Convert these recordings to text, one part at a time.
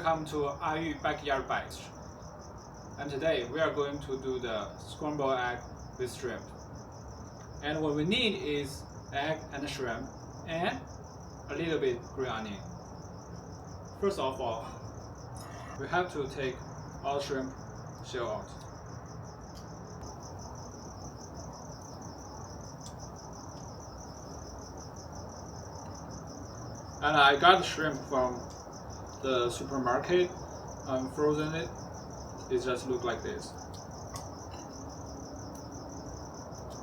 Welcome to Ayu Backyard Bites. And today we are going to do the scrambled egg with shrimp. And what we need is egg and shrimp and a little bit green onion. First of all, we have to take all shrimp shell out. And I got shrimp from the supermarket. I'm frozen it. It just look like this.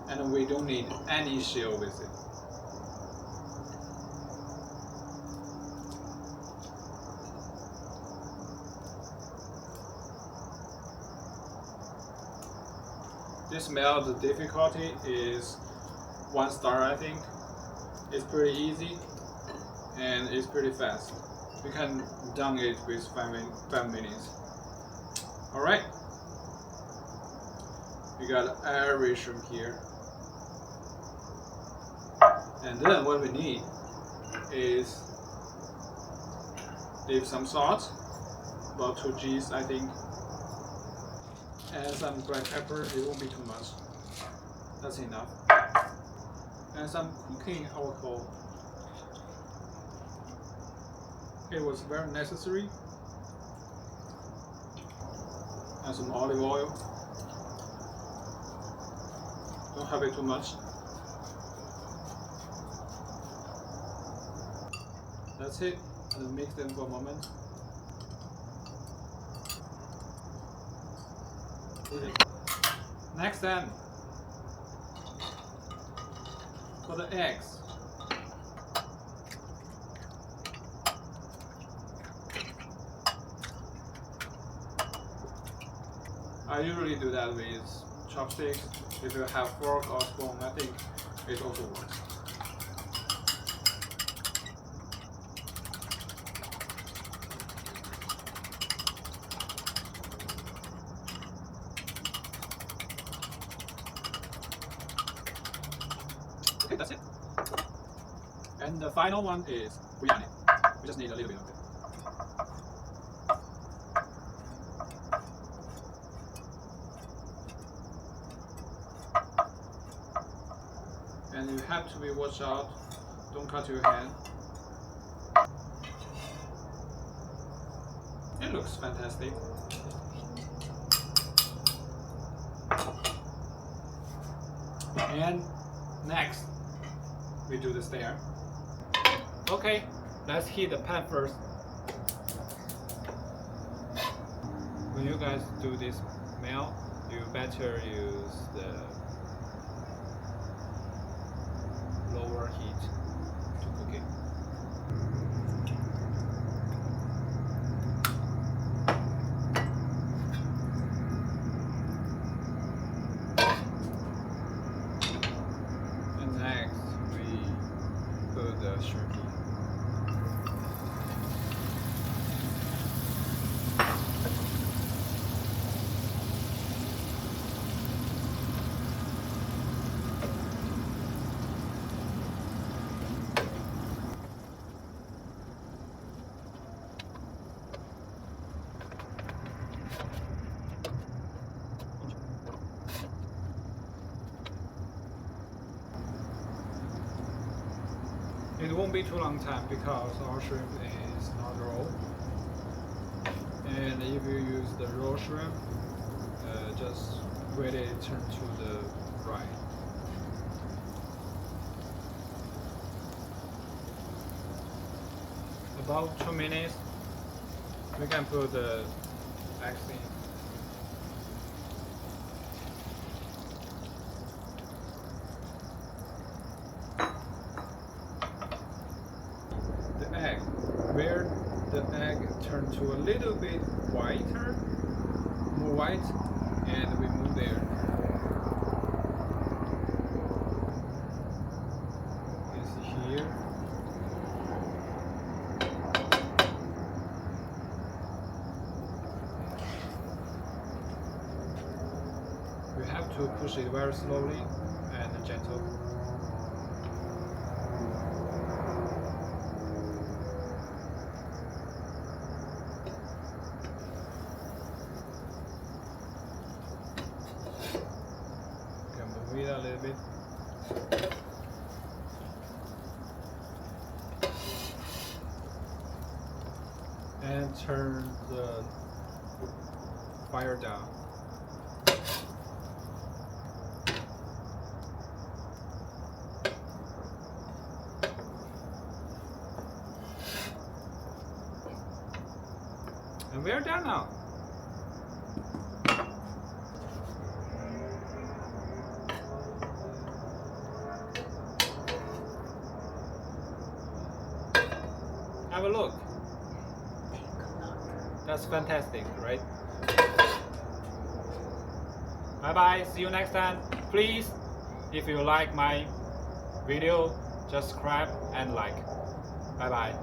And we don't need any shell with it. This meal, the difficulty is 1 star, I think. It's pretty easy and it's pretty fast. We can done it with 5 minutes. Alright. We got every shrimp here. And then what we need is leave some salt, about 2 G's I think. And some black pepper, it won't be too much. That's enough. And some cooking alcohol. It was very necessary. And some olive oil. Don't have it too much. That's it. And mix them for a moment. Next then, for the eggs. I usually do that with chopsticks. If you have fork or spoon, I think it also works. Okay, that's it. And the final one is green onion. We just need a little bit of it. And you have to be watch out, don't cut your hand. It looks fantastic. And next, we do the stir. Okay, let's heat the pan first. When you guys do this meal, you better use the lower heat to cook it. And next we put the shrimp in. It won't be too long time because our shrimp is not raw. And if you use the raw shrimp, just wait it turn to the fry. About 2 minutes, we can put the eggs in. Where the egg turn to a little bit whiter, more white, and we move there. You can see here. We have to push it very slowly and gentle. a little bit. And turn the fire down. And we are done now. Have a look. That's fantastic, right? Bye bye, see you next time. Please, if you like my video, just subscribe and like. Bye bye.